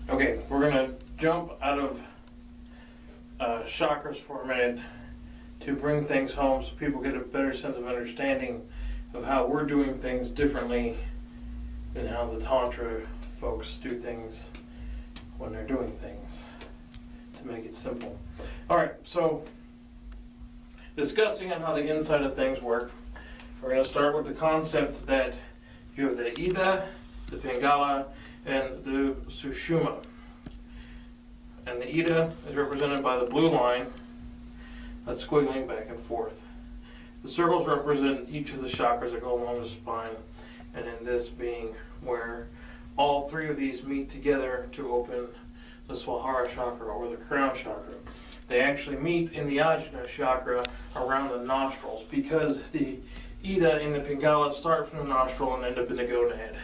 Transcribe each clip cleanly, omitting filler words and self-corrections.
Okay, we're going to jump out of chakras for a minute to bring things home so people get a better sense of understanding of how we're doing things differently than how the Tantra folks do things when they're doing things, to make it simple. Alright, so discussing on how the inside of things work, we're going to start with the concept that you have the Ida, the pingala, and the sushumna. And the Ida is represented by the blue line that's squiggling back and forth. The circles represent each of the chakras that go along the spine, and in this being where all three of these meet together to open the Swahara chakra or the crown chakra. They actually meet in the Ajna chakra around the nostrils, because the Ida and the pingala start from the nostril and end up in the gonad,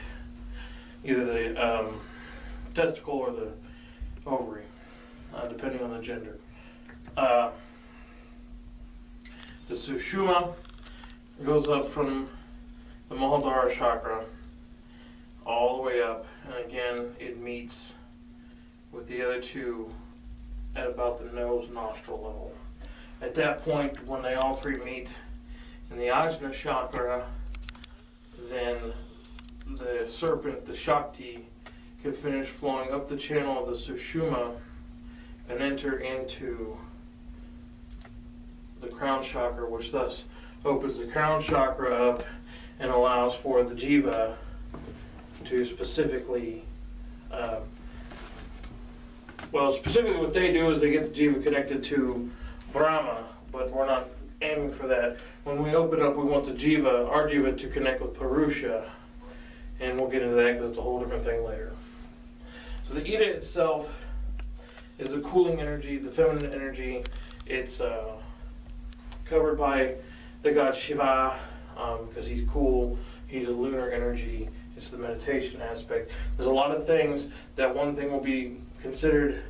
either the testicle or the ovary, depending on the gender. The sushumna goes up from the Muladhara chakra all the way up, and again it meets with the other two at about the nose nostril level. At that point, when they all three meet in the Ajna chakra, then the serpent, the Shakti, can finish flowing up the channel of the sushumna and enter into the crown chakra, which thus opens the crown chakra up and allows for the Jeeva to specifically, specifically what they do is they get the Jeeva connected to Brahma, but we're not aiming for that. When we open up, we want the Jeeva, our Jeeva, to connect with Purusha, and we'll get into that because it's a whole different thing later. So the Ida itself is a cooling energy, the feminine energy. It's covered by the god Shiva, because he's cool, he's a lunar energy, it's the meditation aspect. There's a lot of things that one thing will be considered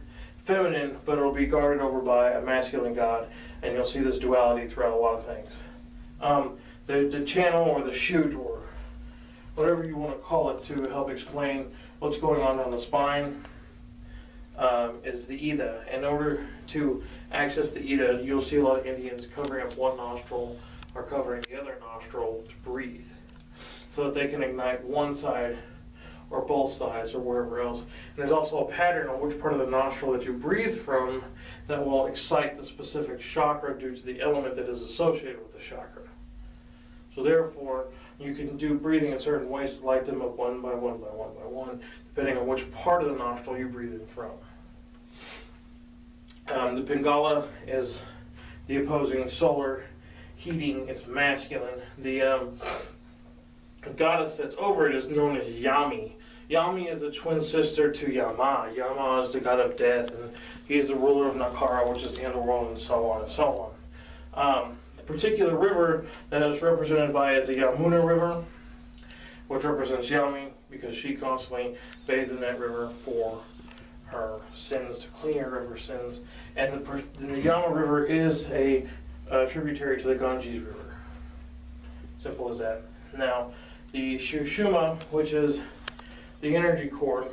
feminine, but it'll be guarded over by a masculine god, and you'll see this duality throughout a lot of things. The channel or the shoot or whatever you want to call it to help explain what's going on the spine is the Ida. In order to access the Ida, you'll see a lot of Indians covering up one nostril or covering the other nostril to breathe, so that they can ignite one side or both sides or wherever else. And there's also a pattern on which part of the nostril that you breathe from that will excite the specific chakra due to the element that is associated with the chakra. So therefore, you can do breathing in certain ways to light them up one by one by one by one, depending on which part of the nostril you breathe in from. The pingala is the opposing solar heating, it's masculine. The goddess that's over it is known as Yami. Yami is the twin sister to Yama. Yama is the god of death, and he is the ruler of Nakara, which is the underworld, and so on and so on. The particular river that is represented by is the Yamuna River, which represents Yami, because she constantly bathed in that river for her sins, to clean her of her sins. And the Yama River is a tributary to the Ganges River. Simple as that. Now, the sushumna, which is the energy cord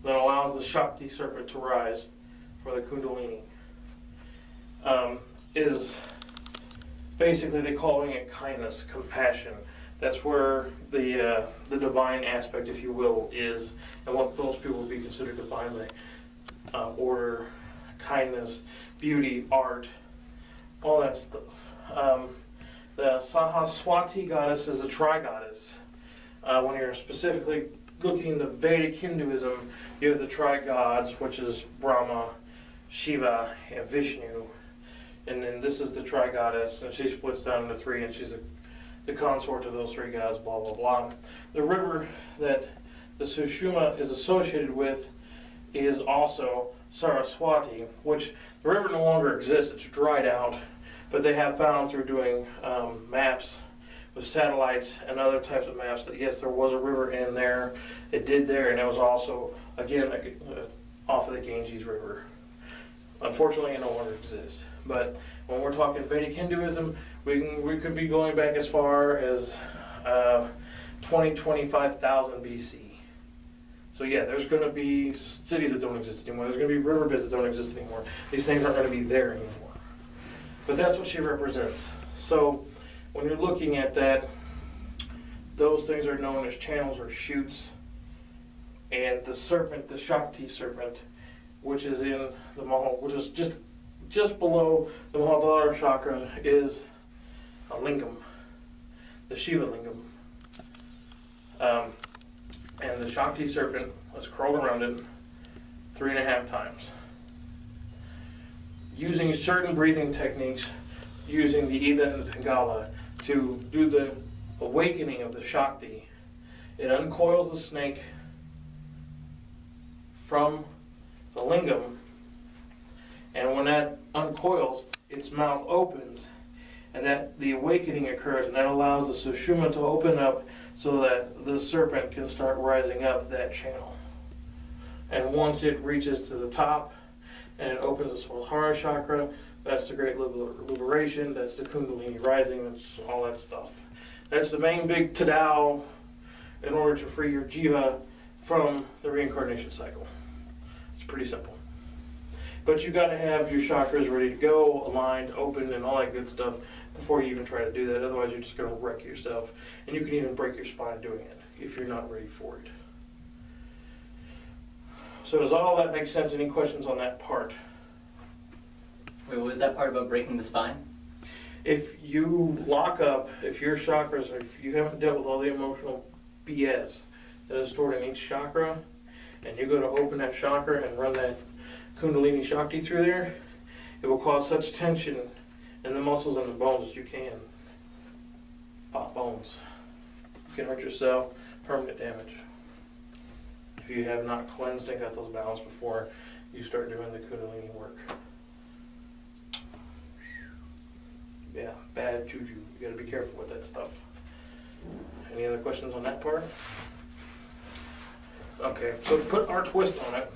that allows the Shakti serpent to rise for the Kundalini, is basically, they're calling it kindness, compassion. That's where the divine aspect, if you will, is, and what most people would be considered divine, like order, kindness, beauty, art, all that stuff. The Sahaswati goddess is a tri-goddess. When you're specifically looking into Vedic Hinduism, you have the tri-gods, which is Brahma, Shiva, and Vishnu. And then this is the tri-goddess, and she splits down into three, and she's the consort of those three gods, blah, blah, blah. The river that the sushumna is associated with is also Saraswati, which the river no longer exists, it's dried out. But they have found through doing maps with satellites and other types of maps that yes, there was a river in there. It did there, and it was also, again, off of the Ganges River. Unfortunately, it no longer exists. But when we're talking Vedic Hinduism, we could be going back as far as 25,000 BC. So yeah, there's going to be cities that don't exist anymore. There's going to be riverbeds that don't exist anymore. These things aren't going to be there anymore. But that's what she represents. So when you're looking at that, those things are known as channels or chutes. And the serpent, the Shakti serpent, which is in the which is just below the Muladhara chakra, is a lingam, the Shiva lingam. And the Shakti serpent was curled around it 3.5 times. Using certain breathing techniques, using the Ida and the Pingala to do the awakening of the Shakti, it uncoils the snake from the lingam, and when that uncoils, its mouth opens, and that the awakening occurs, and that allows the sushumna to open up so that the serpent can start rising up that channel. And once it reaches to the top and it opens the Muladhara chakra, that's the great liberation, that's the Kundalini rising, that's all that stuff. That's the main big tadao in order to free your Jeeva from the reincarnation cycle. It's pretty simple. But you got to have your chakras ready to go, aligned, open, and all that good stuff before you even try to do that. Otherwise, you're just going to wreck yourself. And you can even break your spine doing it if you're not ready for it. So does all that make sense? Any questions on that part? Wait, what was that part about breaking the spine? If you lock up, if your chakras, if you haven't dealt with all the emotional BS that is stored in each chakra, and you go to open that chakra and run that Kundalini Shakti through there, it will cause such tension in the muscles and the bones that you can pop bones. You can hurt yourself, permanent damage. If you have not cleansed and got those balance before you start doing the Kundalini work. Yeah, bad juju. You gotta be careful with that stuff. Any other questions on that part? Okay, so to put our twist on it,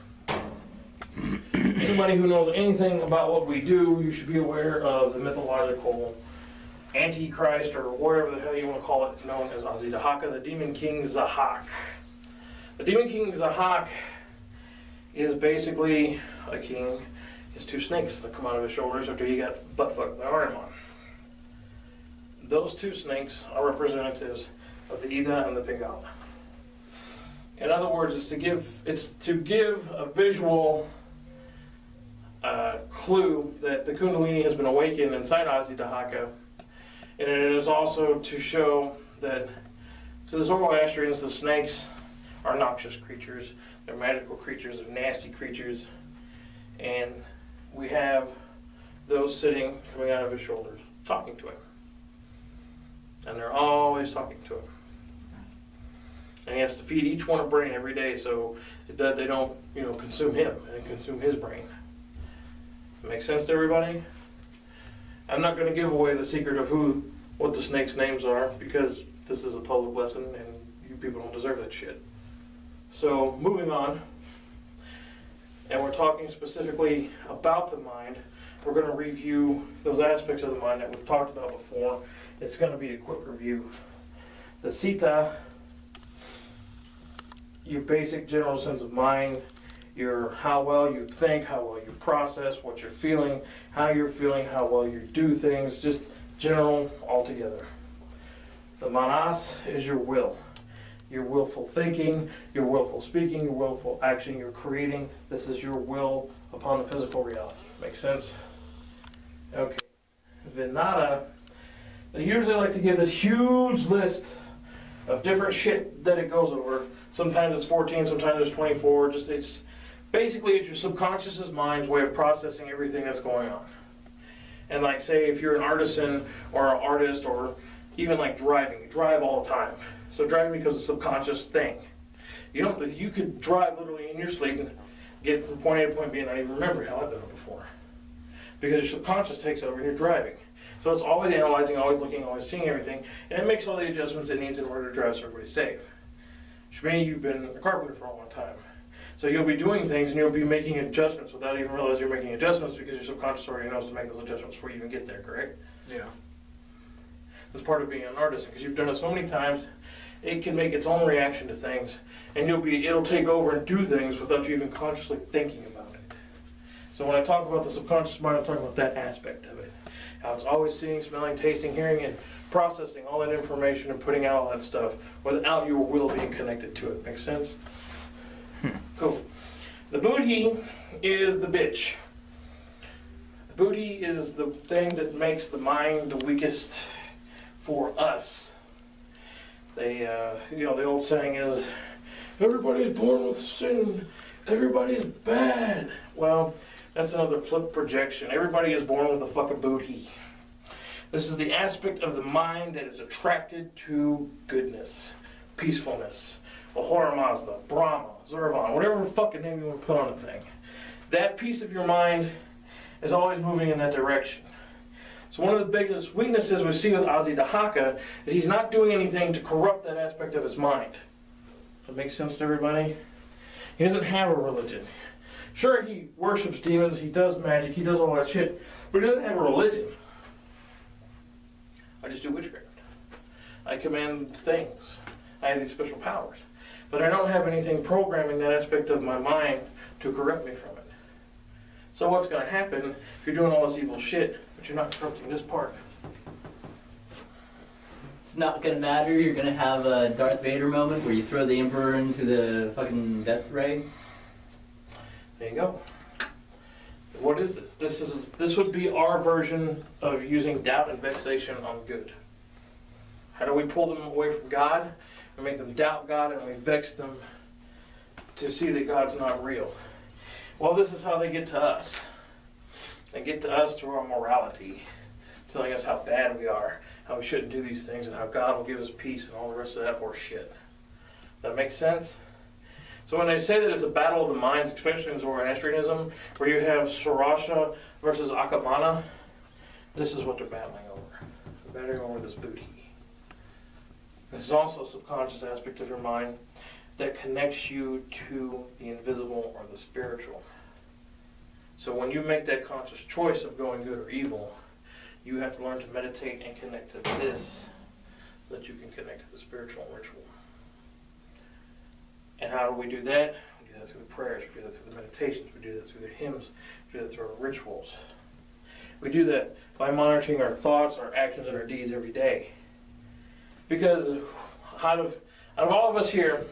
anybody who knows anything about what we do, you should be aware of the mythological Antichrist, or whatever the hell you want to call it, known as Ahzi-Dahaka, the Demon King Zahak. The Demon King Zahak is basically a king. He has 2 snakes that come out of his shoulders after he got butt fucked by Ahriman. Those 2 snakes are representatives of the Ida and the Pingala. In other words, it's to give a visual clue that the Kundalini has been awakened inside Ahzi-Dahaka, and it is also to show that to the Zoroastrians, the snakes are noxious creatures, they're magical creatures, they're nasty creatures, and we have those sitting coming out of his shoulders, talking to him. And they're always talking to him. And he has to feed each one a brain every day so that they don't, consume him and consume his brain. Make sense to everybody? I'm not going to give away the secret of what the snakes' names are, because this is a public lesson and you people don't deserve that shit. So, moving on, and we're talking specifically about the mind. We're going to review those aspects of the mind that we've talked about before. It's going to be a quick review. The Sita, your basic general sense of mind, your how well you think, how well you process, what you're feeling, how well you do things, just general altogether. The Manas is your will. Your willful thinking, your willful speaking, your willful action, your creating. This is your will upon the physical reality. Make sense? Okay. Vinata, they usually like to give this huge list of different shit that it goes over. Sometimes it's 14, sometimes it's 24. It's your subconscious's mind's way of processing everything that's going on. And like, say, if you're an artisan or an artist, or even like driving, you drive all the time. So driving becomes a subconscious thing. You could drive literally in your sleep and get from point A to point B and not even remember how I've done it before. Because your subconscious takes over and you're driving. So it's always analyzing, always looking, always seeing everything, and it makes all the adjustments it needs in order to drive so everybody's safe. Shmi, you've been a carpenter for a long time. So you'll be doing things and you'll be making adjustments without even realizing you're making adjustments, because your subconscious already knows to make those adjustments before you even get there, correct? Yeah. That's part of being an artist, because you've done it so many times it can make its own reaction to things, and it'll take over and do things without you even consciously thinking about it. So when I talk about the subconscious mind, I'm talking about that aspect of it. How it's always seeing, smelling, tasting, hearing, and processing all that information and putting out all that stuff without your will being connected to it. Make sense? Cool. The buddhi is the bitch. The buddhi is the thing that makes the mind the weakest for us. The old saying is, everybody's born with sin, everybody's bad. Well, that's another flip projection. Everybody is born with a fucking buddhi. This is the aspect of the mind that is attracted to goodness, peacefulness, Ahura Mazda, Brahma, Zurvan, whatever fucking name you want to put on the thing. That piece of your mind is always moving in that direction. So one of the biggest weaknesses we see with Ahzi-Dahaka is he's not doing anything to corrupt that aspect of his mind. Does that make sense to everybody? He doesn't have a religion. Sure, he worships demons, he does magic, he does all that shit, but he doesn't have a religion. I just do witchcraft. I command things. I have these special powers. But I don't have anything programming that aspect of my mind to corrupt me from it. So what's going to happen if you're doing all this evil shit, but you're not corrupting this part? It's not gonna matter. You're gonna have a Darth Vader moment where you throw the Emperor into the fucking death ray. There you go. What is this? This would be our version of using doubt and vexation on good. How do we pull them away from God? We make them doubt God and we vex them to see that God's not real. Well, this is how they get to us. They get to us through our morality, telling us how bad we are, how we shouldn't do these things, and how God will give us peace and all the rest of that horse shit. That makes sense? So when they say that it's a battle of the minds, especially in Zoroastrianism, where you have Sarasha versus Akamana, this is what they're battling over. They're battling over this buddhi. This is also a subconscious aspect of your mind that connects you to the invisible or the spiritual. So when you make that conscious choice of going good or evil, you have to learn to meditate and connect to this so that you can connect to the spiritual and ritual. And how do we do that? We do that through the prayers, we do that through the meditations, we do that through the hymns, we do that through our rituals. We do that by monitoring our thoughts, our actions, and our deeds every day. Because out of all of us here,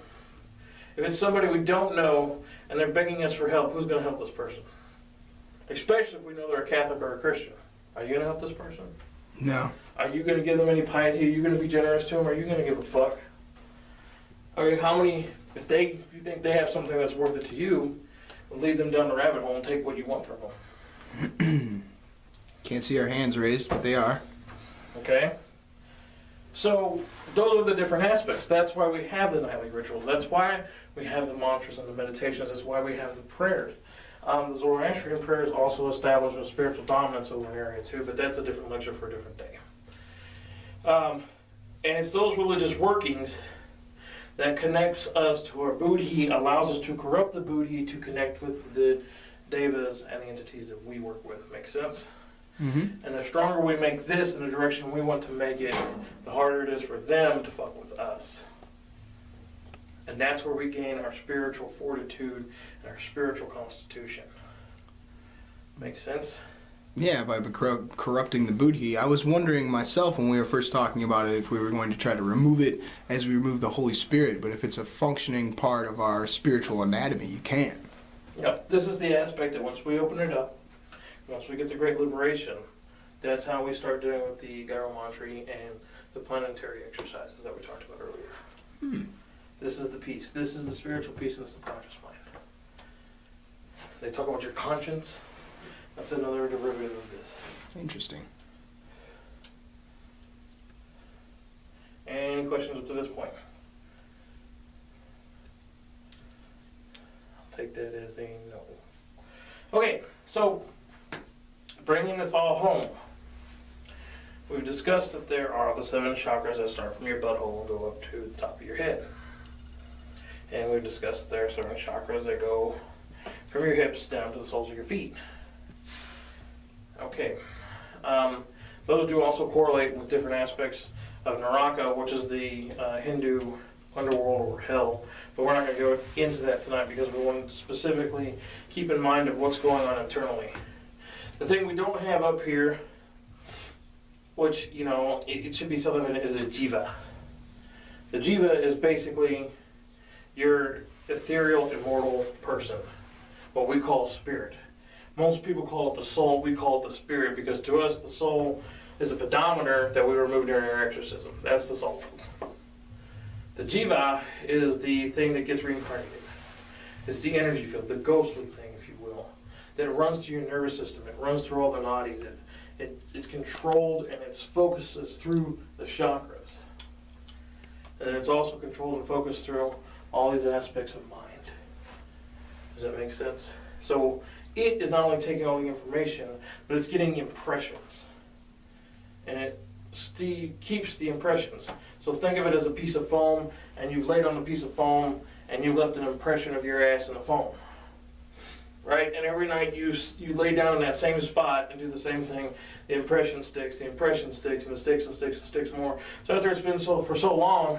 if it's somebody we don't know and they're begging us for help, who's going to help this person? Especially if we know they're a Catholic or a Christian. Are you going to help this person? No. Are you going to give them any piety? Are you going to be generous to them? Are you going to give a fuck? Okay, how many, if you think they have something that's worth it to you, lead them down the rabbit hole and take what you want from them. Can't see our hands raised, but they are. Okay? So, those are the different aspects. That's why we have the nightly rituals. That's why we have the mantras and the meditations. That's why we have the prayers. The Zoroastrian prayers also establish a spiritual dominance over an area too, but that's a different lecture for a different day. And it's those religious workings that connects us to our buddhi, allows us to corrupt the buddhi to connect with the devas and the entities that we work with. Make sense? Mm-hmm. And the stronger we make this in the direction we want to make it, the harder it is for them to fuck with us. And that's where we gain our spiritual fortitude and our spiritual constitution. Make sense? Yeah, by corrupting the buddhi. I was wondering myself when we were first talking about it if we were going to try to remove it as we remove the Holy Spirit, but if it's a functioning part of our spiritual anatomy, you can't. Yep, this is the aspect that once we open it up, once we get the Great Liberation, that's how we start doing with the Gyro-Mantra and the planetary exercises that we talked about earlier. This is the peace. This is the spiritual peace in the subconscious mind. They talk about your conscience. That's another derivative of this. Interesting. Any questions up to this point? I'll take that as a no. Okay, so bringing this all home, we've discussed that there are the 7 chakras that start from your butthole and go up to the top of your head. And we've discussed that there are 7 chakras that go from your hips down to the soles of your feet. Okay. Those do also correlate with different aspects of Naraka, which is the Hindu underworld or hell. But we're not going to go into that tonight because we want to specifically keep in mind of what's going on internally. The thing we don't have up here, which, you know, it should be something that is a Jeeva. The Jeeva is basically your ethereal, immortal person, what we call spirit. Most people call it the soul, we call it the spirit, because to us the soul is a pedometer that we remove during our exorcism. That's the soul. The Jeeva is the thing that gets reincarnated. It's the energy field, the ghostly thing, if you will, that runs through your nervous system. It runs through all the nadis. It's controlled and its focus is through the chakras. And it's also controlled and focused through all these aspects of mind. Does that make sense? So it is not only taking all the information, but it's getting impressions. And it keeps the impressions. So think of it as a piece of foam, and you've laid on a piece of foam, and you left an impression of your ass in the foam. Right? And every night you lay down in that same spot and do the same thing. The impression sticks, and it sticks and sticks and sticks more. So after it's been for so long,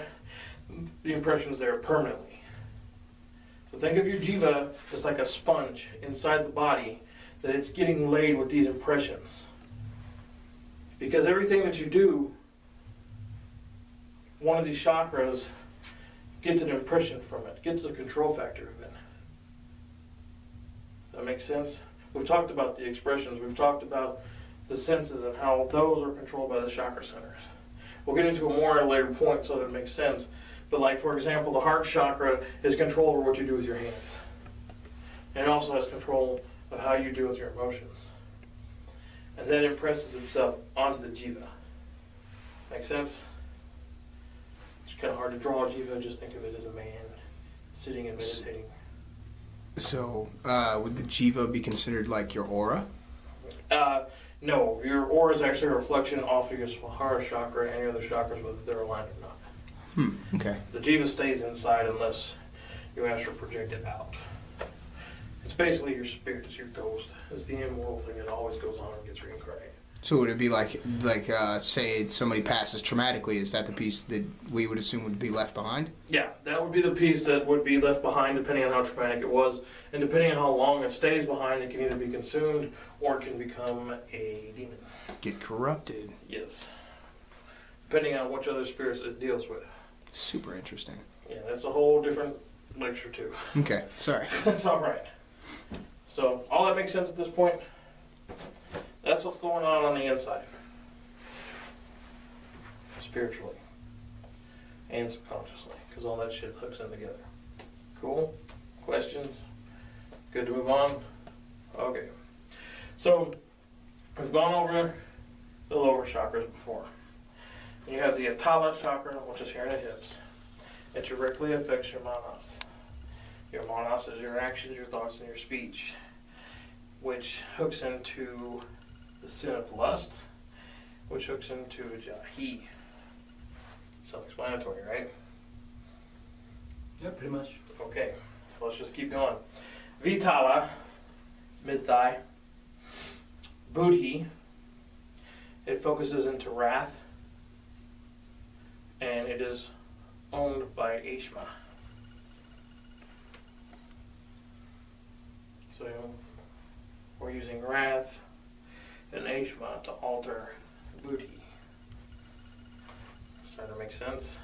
the impression's there permanently. So think of your Jeeva as like a sponge inside the body, that it's getting laid with these impressions. Because everything that you do, one of these chakras gets an impression from it, gets a control factor of it. Does that make sense? We've talked about the expressions, we've talked about the senses and how those are controlled by the chakra centers. We'll get into it more at a later point so that it makes sense. But like, for example, the heart chakra is control over what you do with your hands. And it also has control of how you deal with your emotions. And that impresses itself onto the Jeeva. Make sense? It's kind of hard to draw a Jeeva, just think of it as a man sitting and meditating. So, would the Jeeva be considered like your aura? No, your aura is actually a reflection off of your heart chakra and your other chakras, whether they're aligned or not. Okay. The Jeeva stays inside unless you astral project it out. It's basically your spirit, it's your ghost. It's the immortal thing that always goes on and gets reincarnated. So would it be like say somebody passes traumatically, is that the piece that we would assume would be left behind? Yeah, that would be the piece that would be left behind depending on how traumatic it was. And depending on how long it stays behind, it can either be consumed or it can become a demon. Get corrupted. Yes. Depending on which other spirits it deals with. Super interesting. Yeah, that's a whole different lecture too. Okay, sorry. That's all right. So, all that makes sense at this point? That's what's going on the inside. Spiritually. And subconsciously. Because all that shit hooks in together. Cool? Questions? Good to move on? Okay. So, we've gone over the lower chakras before. You have the Atala chakra, which is here in the hips. It directly affects your manas. Your manas is your actions, your thoughts, and your speech, which hooks into the sin of lust, which hooks into Jahi. Self-explanatory, right? Yeah, pretty much. Okay, so let's just keep going. Vitala, mid-thigh. Buddhi, it focuses into wrath, and it is owned by Ashma. So we're using wrath and Ashma to alter buddhi. Does that make sense?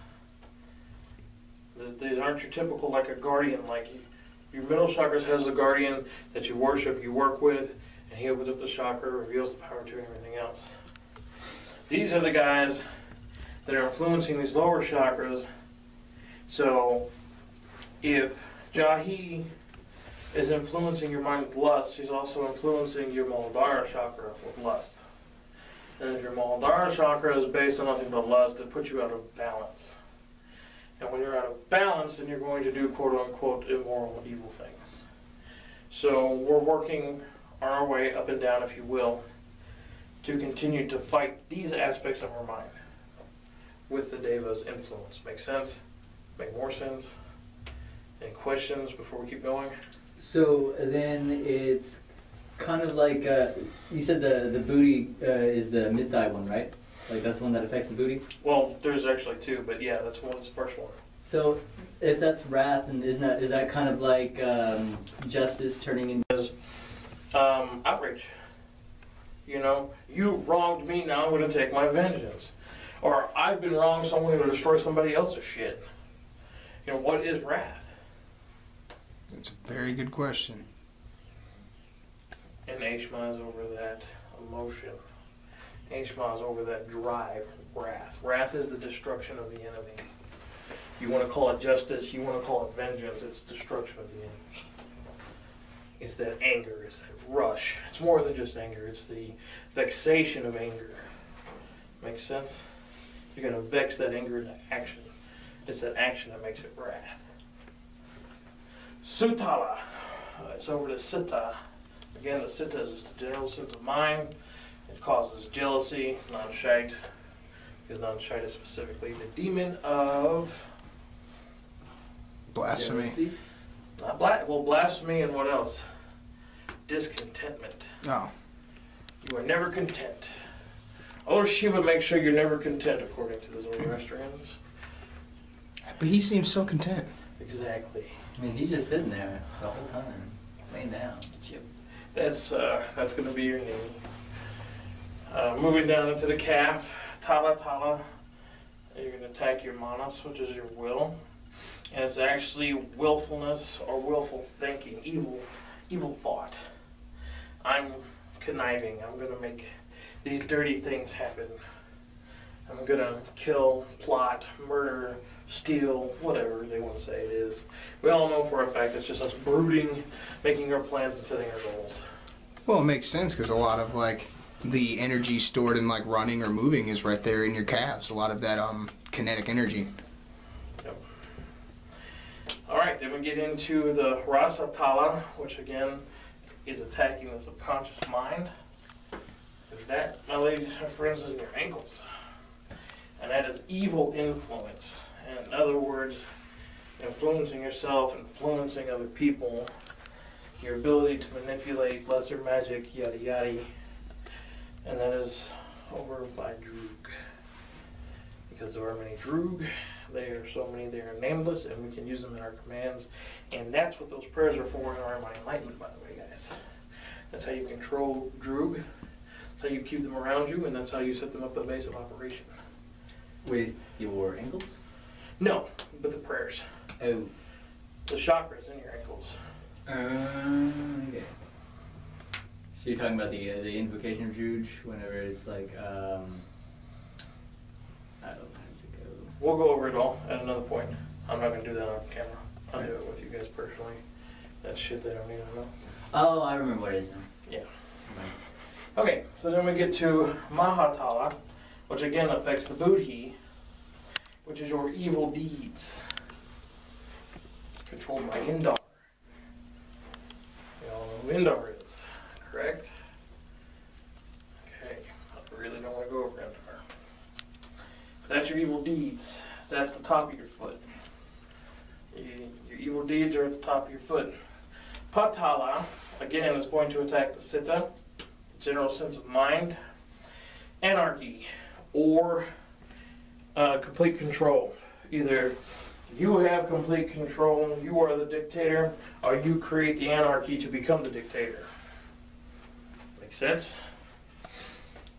These aren't your typical, like a guardian, like your middle chakras has a guardian that you worship, you work with, and he opens up the chakra, reveals the power to it, and everything else. These are the guys that are influencing these lower chakras. So if Jahi is influencing your mind with lust, she's also influencing your Muladhara chakra with lust. And if your Muladhara chakra is based on nothing but lust, it puts you out of balance. And when you're out of balance, then you're going to do quote-unquote immoral, evil things. So we're working our way up and down, if you will, to continue to fight these aspects of our mind with the Deva's influence. Make sense? Make more sense? Any questions before we keep going? So then it's kind of like, you said the booty is the mid-thigh one, right? Like that's the one that affects the booty? Well, there's actually two, but yeah, that's the first one. So if that's wrath, and is that kind of like justice turning into... Outrage. You know, you've wronged me, now I'm going to take my vengeance. Or I've been wronged, so I'm going to destroy somebody else's shit. You know, what is wrath? It's a very good question. And Ashma is over that emotion. Ashma is over that drive, wrath. Wrath is the destruction of the enemy. You want to call it justice, you want to call it vengeance, it's destruction of the enemy. It's that anger, it's that rush. It's more than just anger, it's the vexation of anger. Makes sense? You're going to vex that anger into action. It's that action that makes it wrath. Sutala. It's over to Sitta. Again, the Sitta is just a general sense of mind. It causes jealousy, non-shite. Because non-shite is specifically the demon of... Blasphemy. Well, blasphemy and what else? Discontentment. Oh. You are never content. Oh, Shiva makes sure you're never content, according to the Zoroastrians. But he seems so content. Exactly. I mean, he's just sitting there the whole time, laying down. Yep. That's going to be your name. Moving down into the calf, Tala Tala. You're going to attack your manas, which is your will. And it's actually willfulness or willful thinking, evil thought. I'm conniving. I'm going to make these dirty things happen. I'm going to kill, plot, murder, steal, whatever they want to say it is. We all know for a fact it's just us brooding, making our plans and setting our goals. Well, it makes sense because a lot of like the energy stored in like running or moving is right there in your calves. A lot of that kinetic energy. Yep. All right, then we get into the Rasa Tala, which again is attacking the subconscious mind. And that, my ladies and friends, is in your ankles. And that is evil influence. And in other words, influencing yourself, influencing other people, your ability to manipulate lesser magic, yada yada. And that is over by Droog. Because there are many Droog, they are so many, they are nameless, and we can use them in our commands. And that's what those prayers are for in our enlightenment, by the way, guys. That's how you control Droog. That's how you keep them around you, and that's how you set them up at the base of operation. With your ankles? No, but the prayers. Oh. The chakras in your ankles. Okay. So you're talking about the invocation of Juge whenever it's like, I don't know, how does it go? We'll go over it all at another point. I'm not going to do that on camera. I'll do it with you guys personally. That's shit they don't even know. Oh, I remember what it is now. Yeah. Okay, so then we get to Mahatala, which again affects the buddhi, which is your evil deeds. Controlled by Indar. You all know who Indar is, correct? Okay, I really don't want to go over Indar. That's your evil deeds. That's the top of your foot. Your evil deeds are at the top of your foot. Patala, again, is going to attack the Sitta, general sense of mind, anarchy, or complete control. Either you have complete control, you are the dictator, or you create the anarchy to become the dictator. Make sense?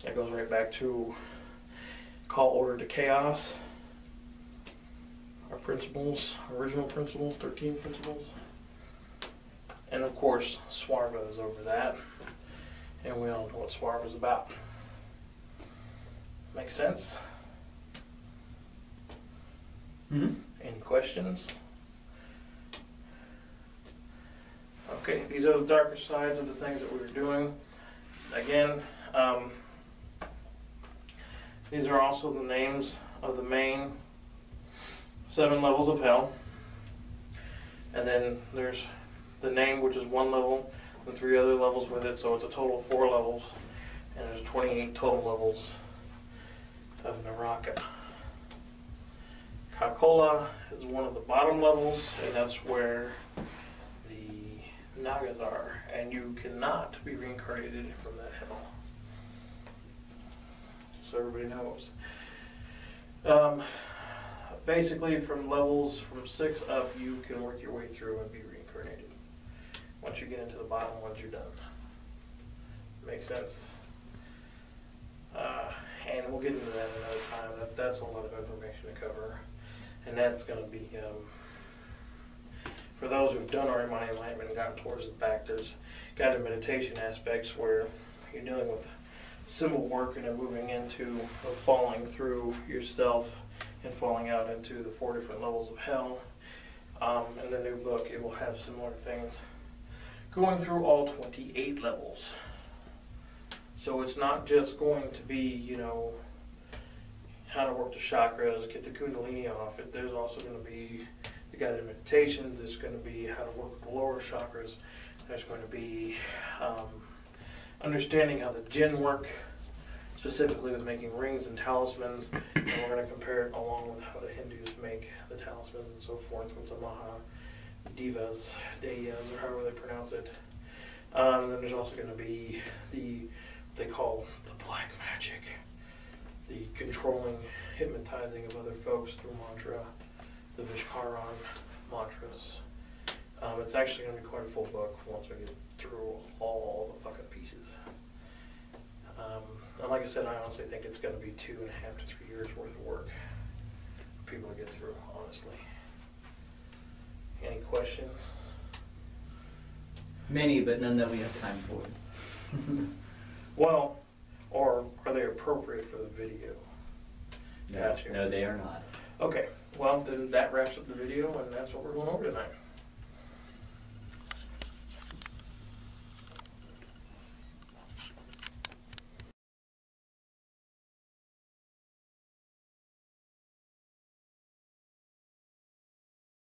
That goes right back to call order to chaos. Our principles, original principles, 13 principles. And of course, Swarva is over that. And we all know what Swarva is about. Make sense? Mm-hmm. Any questions? Okay, these are the darker sides of the things that we were doing. Again, these are also the names of the main 7 levels of hell. And then there's the name, which is 1 level, and 3 other levels with it, so it's a total of 4 levels. And there's 28 total levels of Naraka. Kakola is one of the bottom levels, and that's where the Nagas are and you cannot be reincarnated from that hell. So everybody knows. Basically, from levels from 6 up, you can work your way through and be reincarnated. Once you get into the bottom ones, you're done. Makes sense? And we'll get into that another time. That's a lot of information to cover. And that's going to be, for those who've done already Mind Enlightenment and gotten towards the back, there's guided meditation aspects where you're dealing with symbol work and then moving into falling through yourself and falling out into the 4 different levels of hell. In the new book, it will have similar things. Going through all 28 levels. So it's not just going to be, you know, how to work the chakras, get the Kundalini off. There's also going to be the guided meditations. There's going to be how to work with the lower chakras. There's going to be understanding how the jinn work, specifically with making rings and talismans. And we're going to compare it along with how the Hindus make the talismans and so forth with the Ahzi-Dahaka, or however they pronounce it. And then there's also going to be what they call the black magic, the controlling, hypnotizing of other folks through mantra, the Vishkaran mantras. It's actually going to be quite a full book once we get through all the fucking pieces. And like I said, I honestly think it's going to be 2.5 to 3 years worth of work for people to get through, honestly. Any questions? Many, but none that we have time for. Well, or are they appropriate for the video? No, Gotcha. no, they are not. Okay, well then that wraps up the video, and that's what we're going over tonight.